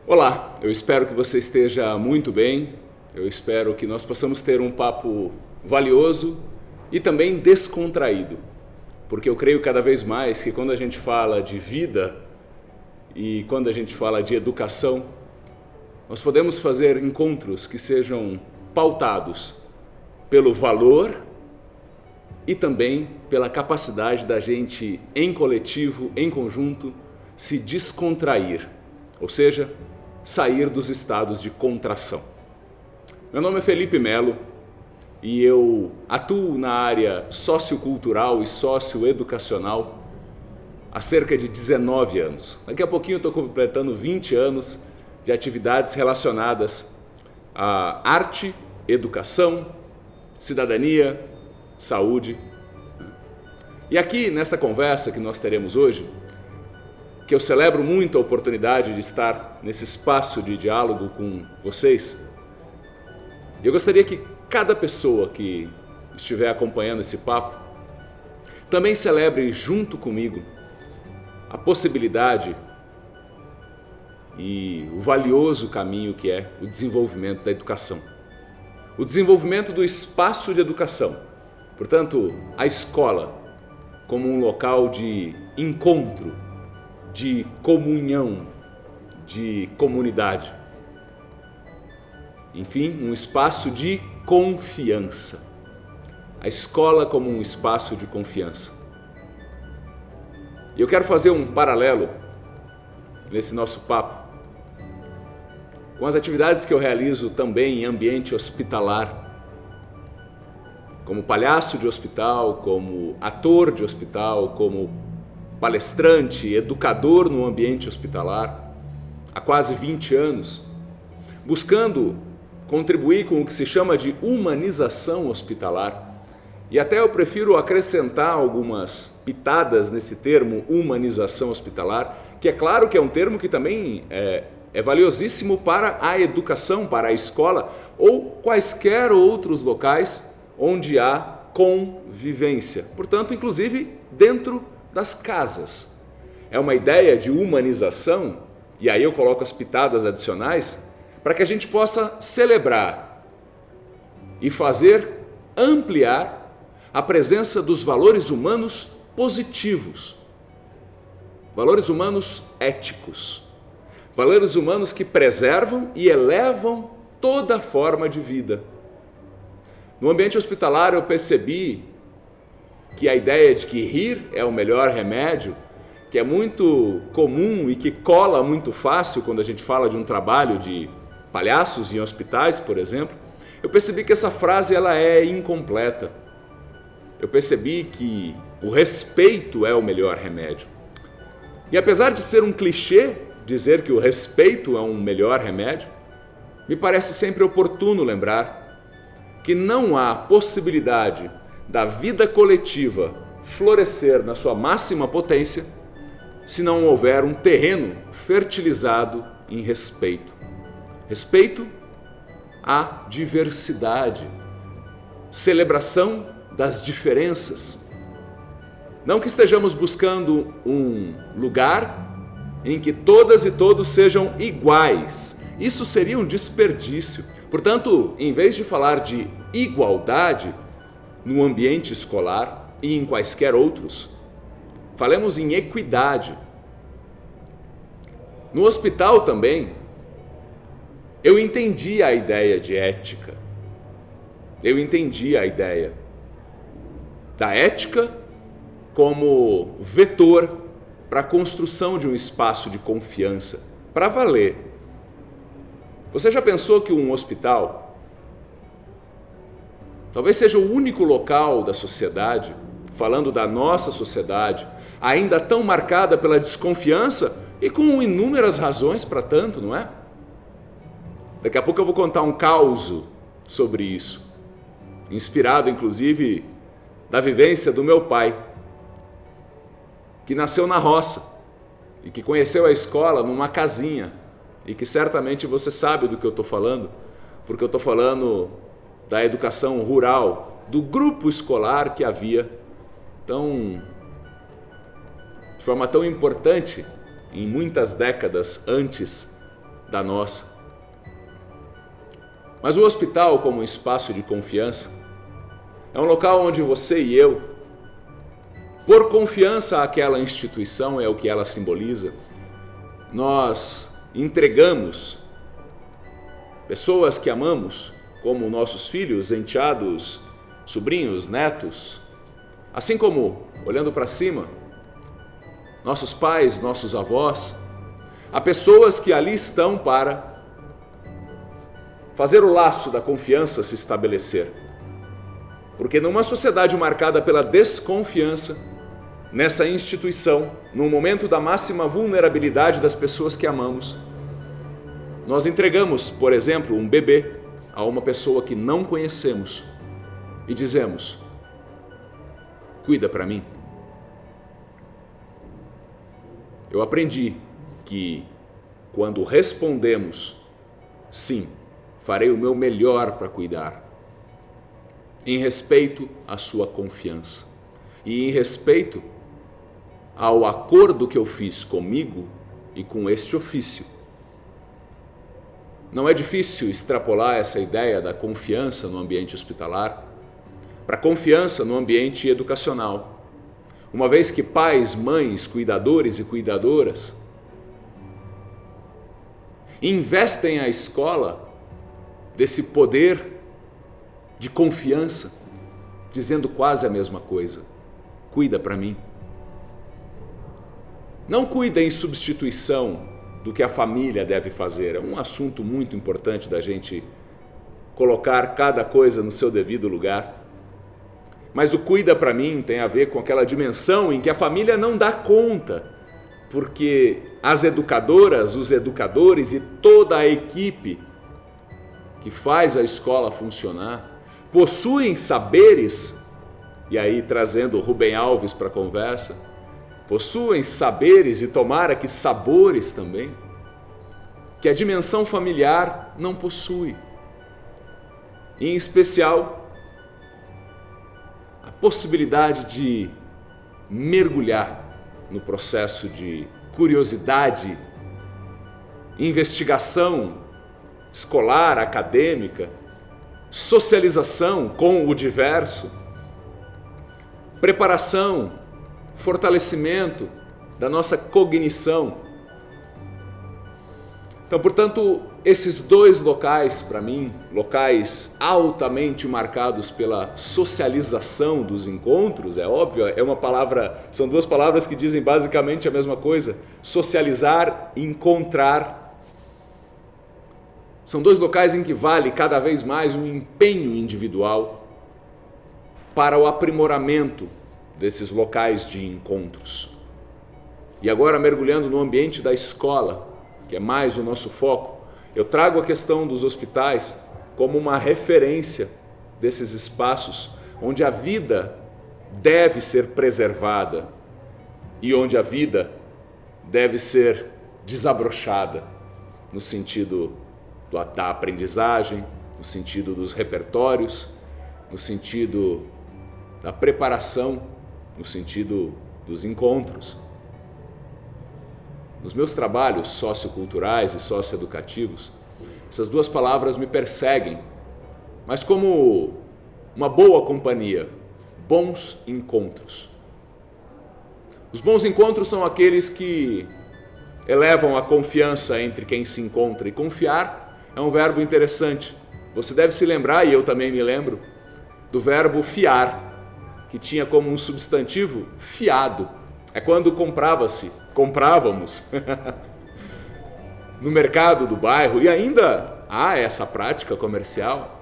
Olá, eu espero que você esteja muito bem, eu espero que nós possamos ter um papo valioso e também descontraído, porque eu creio cada vez mais que quando a gente fala de vida e quando a gente fala de educação, nós podemos fazer encontros que sejam pautados pelo valor e também pela capacidade da gente, em coletivo, em conjunto, se descontrair, ou seja, sair dos estados de contração. Meu nome é Felipe Melo e eu atuo na área sociocultural e socioeducacional há cerca de 19 anos. Daqui a pouquinho eu estou completando 20 anos de atividades relacionadas à arte, educação, cidadania, saúde. E aqui nesta conversa que nós teremos hoje, que eu celebro muito a oportunidade de estar nesse espaço de diálogo com vocês, eu gostaria que cada pessoa que estiver acompanhando esse papo também celebre junto comigo a possibilidade e o valioso caminho que é o desenvolvimento da educação. O desenvolvimento do espaço de educação, portanto, a escola como um local de encontro, de comunhão, de comunidade. Enfim, um espaço de confiança. A escola como um espaço de confiança. E eu quero fazer um paralelo nesse nosso papo com as atividades que eu realizo também em ambiente hospitalar, como palhaço de hospital, como ator de hospital, como palestrante, educador no ambiente hospitalar, há quase 20 anos, buscando contribuir com o que se chama de humanização hospitalar. E até eu prefiro acrescentar algumas pitadas nesse termo humanização hospitalar, que é claro que é um termo que também é valiosíssimo para a educação, para a escola ou quaisquer outros locais onde há convivência. Portanto, inclusive dentro das casas. É uma ideia de humanização, e aí eu coloco as pitadas adicionais, para que a gente possa celebrar e fazer ampliar a presença dos valores humanos positivos, valores humanos éticos, valores humanos que preservam e elevam toda forma de vida. No ambiente hospitalar eu percebi que a ideia de que rir é o melhor remédio, que é muito comum e que cola muito fácil quando a gente fala de um trabalho de palhaços em hospitais, por exemplo, eu percebi que essa frase ela é incompleta. Eu percebi que o respeito é o melhor remédio. E apesar de ser um clichê dizer que o respeito é um melhor remédio, me parece sempre oportuno lembrar que não há possibilidade da vida coletiva florescer na sua máxima potência se não houver um terreno fertilizado em respeito. Respeito à diversidade, celebração das diferenças. Não que estejamos buscando um lugar em que todas e todos sejam iguais. Isso seria um desperdício. Portanto, em vez de falar de igualdade no ambiente escolar e em quaisquer outros, falemos em equidade. No hospital também, eu entendi a ideia de ética. Eu entendi a ideia da ética como vetor para a construção de um espaço de confiança, para valer. Você já pensou que um hospital talvez seja o único local da sociedade, falando da nossa sociedade, ainda tão marcada pela desconfiança e com inúmeras razões para tanto, não é? Daqui a pouco eu vou contar um caos sobre isso, inspirado inclusive da vivência do meu pai, que nasceu na roça e que conheceu a escola numa casinha e que certamente você sabe do que eu estou falando, porque eu estou falando da educação rural, do grupo escolar que havia de forma tão importante em muitas décadas antes da nossa. Mas o hospital, como um espaço de confiança, é um local onde você e eu, por confiança àquela instituição, é o que ela simboliza, nós entregamos pessoas que amamos, como nossos filhos, enteados, sobrinhos, netos, assim como, olhando para cima, nossos pais, nossos avós, a pessoas que ali estão para fazer o laço da confiança se estabelecer. Porque numa sociedade marcada pela desconfiança, nessa instituição, no momento da máxima vulnerabilidade das pessoas que amamos, nós entregamos, por exemplo, um bebê a uma pessoa que não conhecemos e dizemos: cuida para mim. Eu aprendi que quando respondemos sim, farei o meu melhor para cuidar, em respeito à sua confiança e em respeito ao acordo que eu fiz comigo e com este ofício. Não é difícil extrapolar essa ideia da confiança no ambiente hospitalar para a confiança no ambiente educacional, uma vez que pais, mães, cuidadores e cuidadoras investem a escola desse poder de confiança, dizendo quase a mesma coisa: cuida para mim. Não cuida em substituição do que a família deve fazer. É um assunto muito importante da gente colocar cada coisa no seu devido lugar. Mas o cuida para mim tem a ver com aquela dimensão em que a família não dá conta, porque as educadoras, os educadores e toda a equipe que faz a escola funcionar possuem saberes, e aí trazendo o Rubem Alves para a conversa, possuem saberes e tomara que sabores também, que a dimensão familiar não possui. Em especial, a possibilidade de mergulhar no processo de curiosidade, investigação escolar, acadêmica, socialização com o diverso, preparação, fortalecimento da nossa cognição. Então, portanto, esses dois locais, para mim, locais altamente marcados pela socialização dos encontros, é óbvio, são duas palavras que dizem basicamente a mesma coisa: socializar, encontrar. São dois locais em que vale cada vez mais um empenho individual para o aprimoramento desses locais de encontros. E agora, mergulhando no ambiente da escola, que é mais o nosso foco, eu trago a questão dos hospitais como uma referência desses espaços onde a vida deve ser preservada e onde a vida deve ser desabrochada no sentido da aprendizagem, no sentido dos repertórios, no sentido da preparação, no sentido dos encontros. Nos meus trabalhos socioculturais e socioeducativos, essas duas palavras me perseguem, mas como uma boa companhia, bons encontros. Os bons encontros são aqueles que elevam a confiança entre quem se encontra, e confiar é um verbo interessante. Você deve se lembrar, e eu também me lembro, do verbo fiar, que tinha como um substantivo fiado. É quando comprávamos no mercado do bairro, e ainda há essa prática comercial,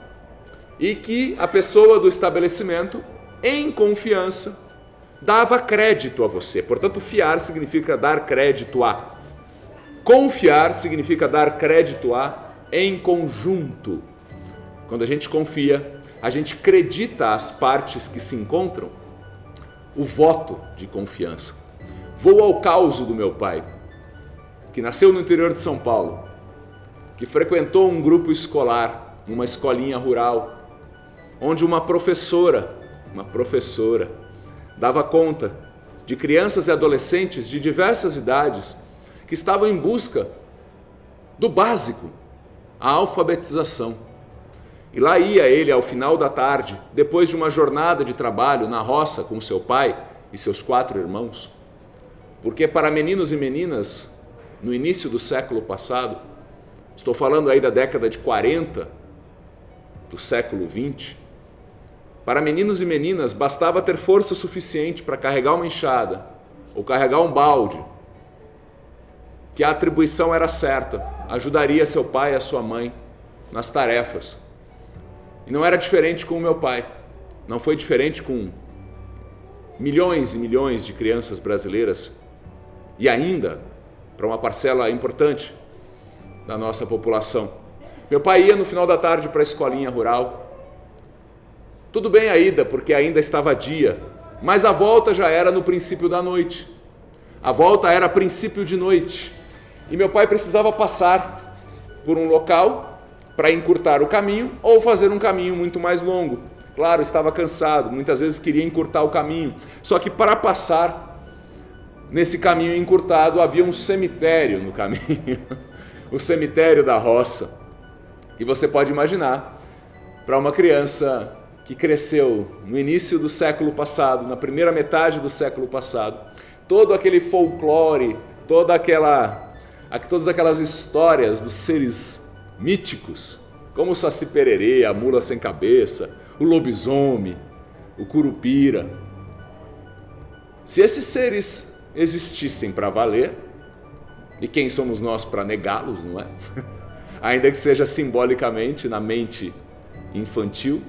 e que a pessoa do estabelecimento, em confiança, dava crédito a você. Portanto, fiar significa dar crédito a. Confiar significa dar crédito a em conjunto. Quando a gente confia, a gente acredita às partes que se encontram o voto de confiança. Vou ao caso do meu pai, que nasceu no interior de São Paulo, que frequentou um grupo escolar, numa escolinha rural, onde uma professora dava conta de crianças e adolescentes de diversas idades que estavam em busca do básico, a alfabetização. E lá ia ele ao final da tarde, depois de uma jornada de trabalho na roça com seu pai e seus 4 irmãos. Porque para meninos e meninas, no início do século passado, estou falando aí da década de 40 do século 20, para meninos e meninas bastava ter força suficiente para carregar uma enxada ou carregar um balde, que a atribuição era certa, ajudaria seu pai e a sua mãe nas tarefas. E não era diferente com o meu pai, não foi diferente com milhões e milhões de crianças brasileiras e ainda para uma parcela importante da nossa população. Meu pai ia no final da tarde para a escolinha rural. Tudo bem a ida, porque ainda estava dia, mas a volta já era no princípio da noite. A volta era princípio de noite e meu pai precisava passar por um local para encurtar o caminho ou fazer um caminho muito mais longo. Claro, estava cansado, muitas vezes queria encurtar o caminho, só que para passar nesse caminho encurtado havia um cemitério no caminho, o cemitério da roça. E você pode imaginar, para uma criança que cresceu no início do século passado, na primeira metade do século passado, todo aquele folclore, todas aquelas histórias dos seres míticos, como o Saci Pererê, a mula sem cabeça, o lobisomem, o curupira. Se esses seres existissem para valer, e quem somos nós para negá-los, não é? Ainda que seja simbolicamente na mente infantil,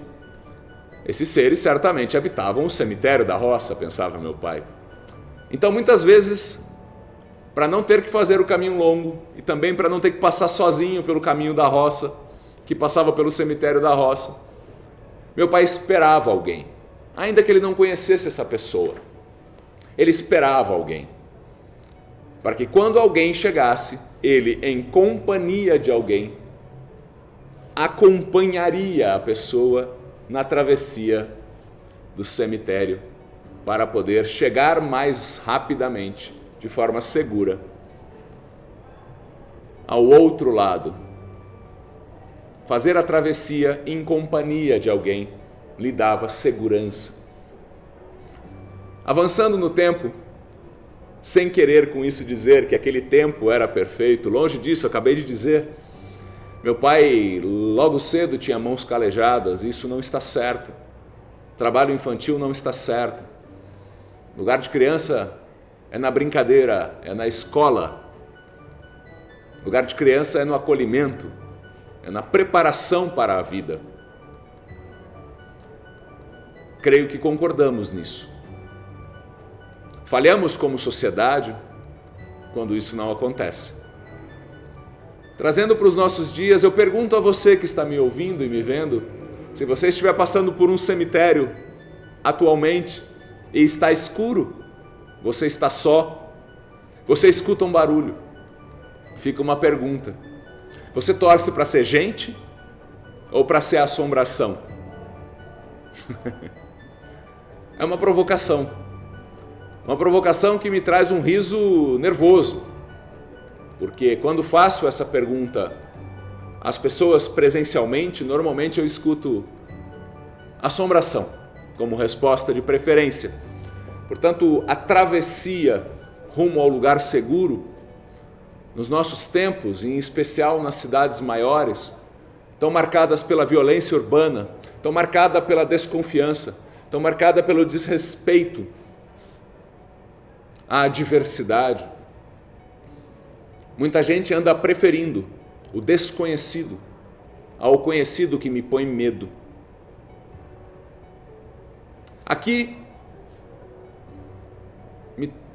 esses seres certamente habitavam o cemitério da roça, pensava meu pai. Então, muitas vezes, para não ter que fazer o caminho longo e também para não ter que passar sozinho pelo caminho da roça, que passava pelo cemitério da roça, meu pai esperava alguém, ainda que ele não conhecesse essa pessoa. Ele esperava alguém, para que quando alguém chegasse, ele, em companhia de alguém, acompanharia a pessoa na travessia do cemitério para poder chegar mais rapidamente, de forma segura, ao outro lado. Fazer a travessia em companhia de alguém lhe dava segurança. Avançando no tempo, sem querer com isso dizer que aquele tempo era perfeito, longe disso, acabei de dizer, meu pai logo cedo tinha mãos calejadas, e isso não está certo. Trabalho infantil não está certo. Lugar de criança é na brincadeira, é na escola. Lugar de criança é no acolhimento, é na preparação para a vida. Creio que concordamos nisso. Falhamos como sociedade quando isso não acontece. Trazendo para os nossos dias, eu pergunto a você que está me ouvindo e me vendo, se você estiver passando por um cemitério atualmente e está escuro, você está só, você escuta um barulho, fica uma pergunta: você torce para ser gente ou para ser assombração? É uma provocação que me traz um riso nervoso, porque quando faço essa pergunta às pessoas presencialmente, normalmente eu escuto assombração como resposta de preferência. Portanto, a travessia rumo ao lugar seguro, nos nossos tempos, em especial nas cidades maiores, tão marcadas pela violência urbana, tão marcada pela desconfiança, tão marcada pelo desrespeito à diversidade. Muita gente anda preferindo o desconhecido ao conhecido que me põe medo. Aqui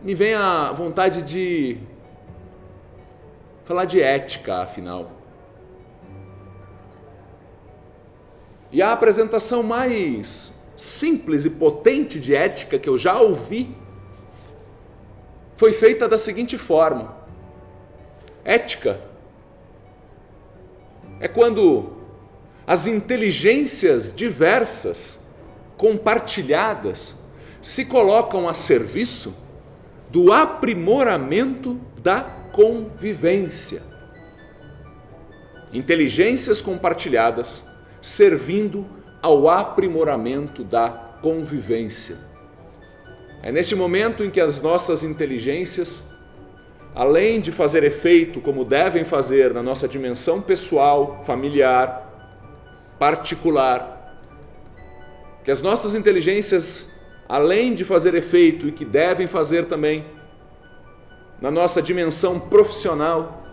me vem a vontade de falar de ética, afinal. E a apresentação mais simples e potente de ética que eu já ouvi foi feita da seguinte forma: ética é quando as inteligências diversas, compartilhadas, se colocam a serviço do aprimoramento da convivência. inteligências compartilhadas, servindo ao aprimoramento da convivência. É neste momento em que as nossas inteligências, além de fazer efeito como devem fazer na nossa dimensão pessoal, familiar, particular, que as nossas inteligências, além de fazer efeito e que devem fazer também na nossa dimensão profissional,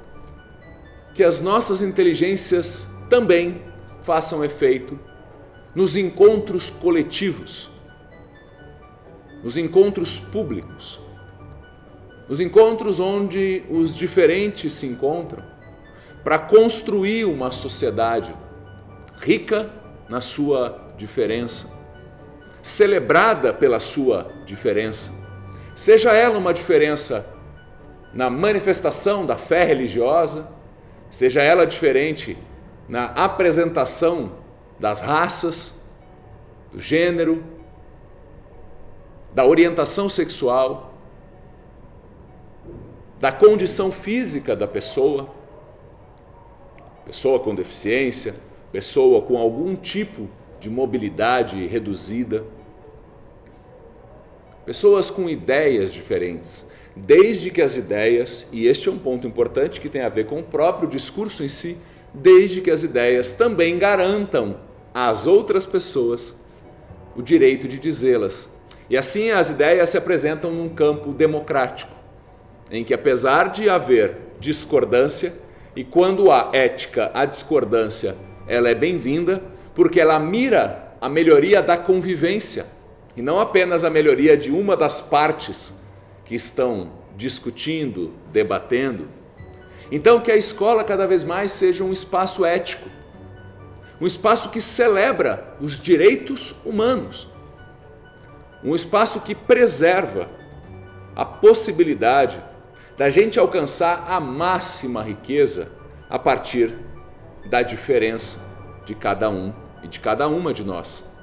que as nossas inteligências também façam efeito nos encontros coletivos, nos encontros públicos, nos encontros onde os diferentes se encontram para construir uma sociedade rica na sua diferença, celebrada pela sua diferença, seja ela uma diferença na manifestação da fé religiosa, seja ela diferente na apresentação das raças, do gênero, da orientação sexual, da condição física da pessoa, pessoa com deficiência, pessoa com algum tipo de mobilidade reduzida, pessoas com ideias diferentes, desde que as ideias, e este é um ponto importante que tem a ver com o próprio discurso em si, desde que as ideias também garantam às outras pessoas o direito de dizê-las. E assim as ideias se apresentam num campo democrático, em que apesar de haver discordância, e quando há ética, a discordância ela é bem-vinda, porque ela mira a melhoria da convivência, e não apenas a melhoria de uma das partes que estão discutindo, debatendo. Então que a escola cada vez mais seja um espaço ético, um espaço que celebra os direitos humanos, um espaço que preserva a possibilidade da gente alcançar a máxima riqueza a partir da diferença de cada um e de cada uma de nós.